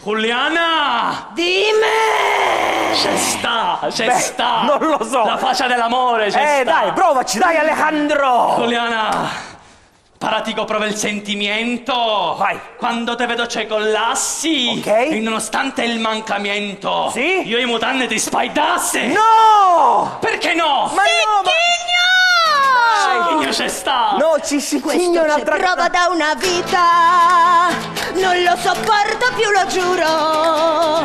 Juliana! Dimmi! C'è sta! Non lo so! La faccia dell'amore, c'è sta! Dai, provaci, dai Alejandro! Juliana, pratico prova il sentimento. Vai. Quando te vedo c'è collassi. Ok. E nonostante il mancamento. Sì? Io i mutanne ti spaidassi. No! Perché no? Ma Chigno c'è sta! no! No, ci Questo chigno c'è un'altra prova da una vita, non lo sopporto più, lo giuro.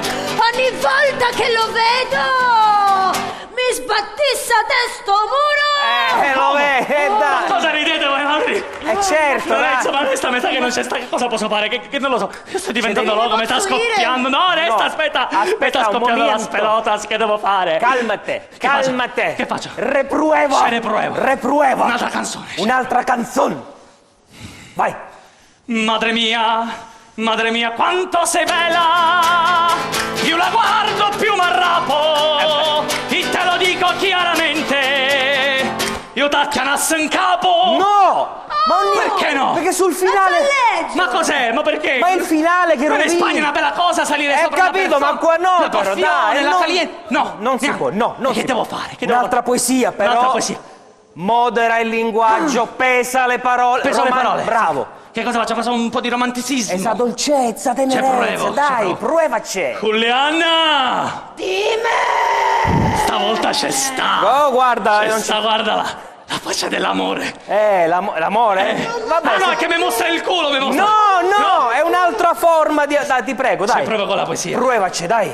Ogni volta che lo vedo mi sbattissa testo muro. lo vedo! Ma cosa ridete voi, Henry? Certo, Lorenzo, dai. ma resta a metà che non c'è sta. Che cosa posso fare? Che non lo so. Io sto diventando loco, mi sta posso dire? scoppiando. No, resta, No. aspetta. Aspetta Mi sta un scoppiando la momento. spelotas. Che devo fare? Calmate, Che faccio? calmate! Che faccio? Reprueba! C'è reprueba. Reprueba! Un'altra canzone. Un'altra canzone! Vai! Madre mia, quanto sei bella! Più la guardo, più m'arrapo! E te lo dico chiaramente! Io t'acchianasso in capo! No! Ma Perché no? Perché sul finale... Ma cos'è? Ma perché? Ma è il finale che Ma in rovina. Spagna è una bella cosa salire sopra una capito, persona. ma qua no, La però, passione, dai, la no. caliente. No, Non si può, no, non Che si devo può. fare? Che devo Un'altra fare? poesia, però... Un'altra poesia. Modera il linguaggio, pesa le parole. Peso le parole. Bravo. Che cosa faccio? Faccio un po' di romanticismo. Esa dolcezza, tenerezza, provo, dai, ci provo. provaci. Juliana! Dimmi! Stavolta c'è sta. Oh, guarda, C'è non sta, guarda la faccia dell'amore. l'amore? Vabbè. Ah no, è che mi mostra il culo, mi mostra. No, è un'altra forma di... Dai, ti prego, dai. Ci provo con la poesia. Provaci, dai.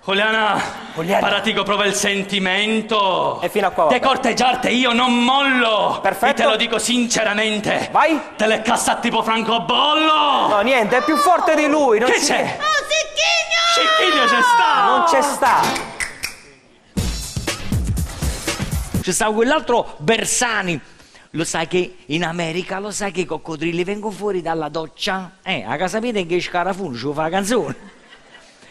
Juliana, Juliana. pratico prova il sentimento. E fino a qua va Te bene. corteggiarti io non mollo. Perfetto. E te lo dico sinceramente. Vai. Te le cassa tipo francobollo. No, niente, è più forte di lui. Non Che si- c'è? Musichino! Cicchino c'è sta. Non c'è sta. C'è stato quell'altro Bersani. Lo sai che in America, lo sai che i coccodrilli vengono fuori dalla doccia? A casa mia che Scarafun ci fa la canzone.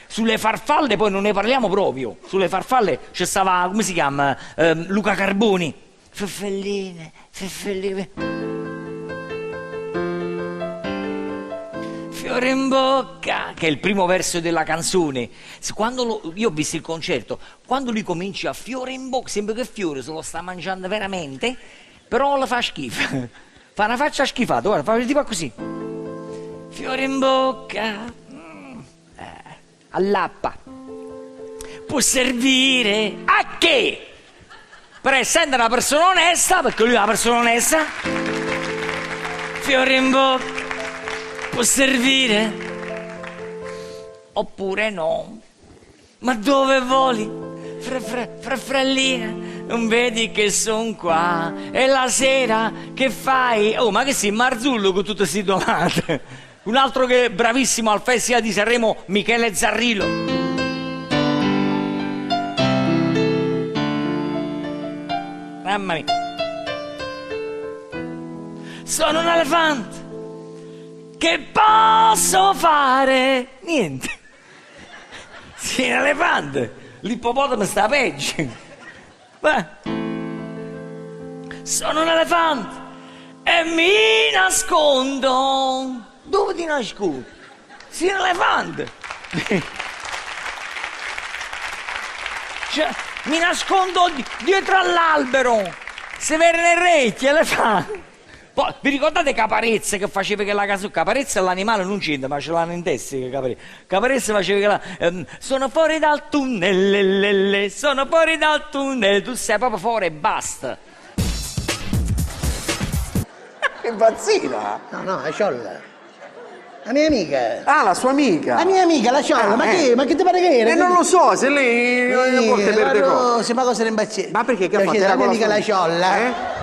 Sulle farfalle poi non ne parliamo proprio. Sulle farfalle c'è stava, come si chiama? Luca Carboni. Feffelline, feffelline. Fiore in bocca, che è il primo verso della canzone. Io ho visto il concerto, quando lui comincia a fiore in bocca, sembra che fiore se lo sta mangiando veramente, però lo fa schifo. Fa una faccia schifata, guarda, fa tipo così. Fiore in bocca, all'appa. Può servire a che? Per essere una persona onesta, perché lui è una persona onesta. Fiore in bocca. Può servire? Oppure no? Ma dove voli? Frellina, non vedi che son qua? E la sera che fai? Oh, ma che sei Marzullo con tutte queste domande? Un altro che è bravissimo al Festival di Sanremo, Michele Zarrillo. Mamma mia. Sono un elefante. Che posso fare? Niente. Sei un elefante. L'ippopotamo sta peggio. Beh. Sono un elefante e mi nascondo. Dove ti nascondi? Sei un elefante. Cioè, mi nascondo dietro all'albero. Se verne reti, elefante. Poi, vi ricordate Caparezza che faceva che la casa... Caparezza è l'animale, non c'entra, ma ce l'hanno in testa che Caparezza. Caparezza faceva che sono fuori dal tunnel, sono fuori dal tunnel, tu sei proprio fuori e basta. È impazzita! No, la Ciolla. La mia amica. Ah, la sua amica! La mia amica, la Ciolla. Ma che ti pare che era? E non lo so, se lei a volte perde cose. Se ma cosa ne imbazzi? Ma perché che ha fatto? La Era mia con amica la sua- Ciolla.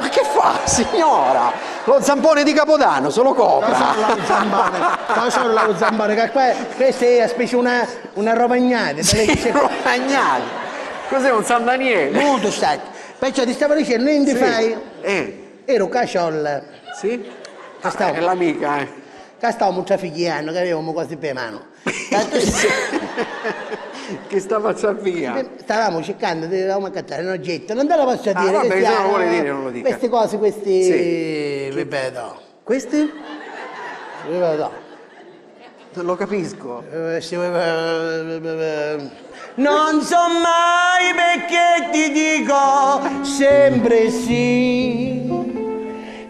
Ma che fa, signora? Lo zampone di Capodanno, se lo copra. La Ciolla, lo zampone, che qua questa è specie una rovagnata. Romagnati. Cos'è un San Daniele? Molto stato. Perciò ti stavo dicendo, non ti fai. Ero Caciolla. Sì? Che stavo. È l'amica, Che stavamo trafficando, che avevamo quasi per mano. Che stava a via. Stavamo cercando, dovevamo accattare un oggetto, non te lo posso dire. vabbè, questi se non lo vuole hanno- dire, non lo dica. Queste cose, questi... Sì. Ripeto. Questi? Ripeto. Non lo capisco. Non so mai perché ti dico sempre sì.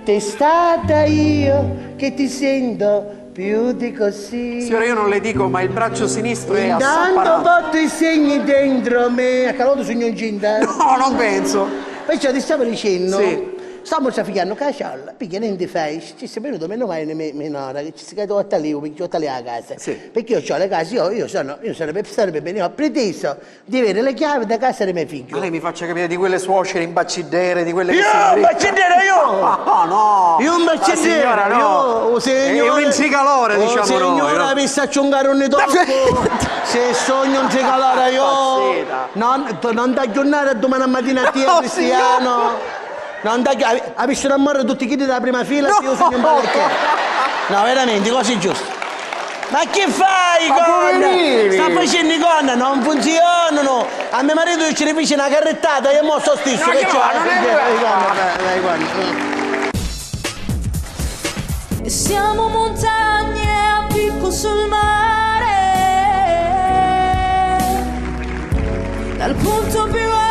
T'è stata io che ti sento più di così. Signora, io non le dico, ma il braccio sinistro è Intanto assaparato. porto i segni dentro me. A calodo sogno incinta. No, non penso. Perciò ti stavo dicendo. Sì. Stiamo trafficando caccialla, perché niente fai, ci sei venuto meno male minore, che ci si cade 8 lì, perché 8 lì a casa. Sì. Perché io ho le case, io sono per bene, ho preteso di avere le chiavi da casa di mio figlio. Ma lei mi faccia capire di quelle suocere imbaccidere, di quelle che Io si un drizzano. baccedere io! Ah, no! Io un baccedere! Signora, no! È un intricalore, diciamo noi. Signora, mi sta ciungare un tocco! Se sogno un tricalore io! Non da aggiornare domani mattina a te, No, Cristiano! Non da ha visto l'amore tutti i kid della prima fila, io sogno un parecchio! No, veramente, così giusto! Ma che fai, Gonna? Sta facendo i Gonna, non funzionano! A mio marito ci ripisce una carrettata e mo sto stesso, No, che che c'ho? va, non è vero. Dai, Gonna. E siamo montagne a picco sul mare, dal punto più alto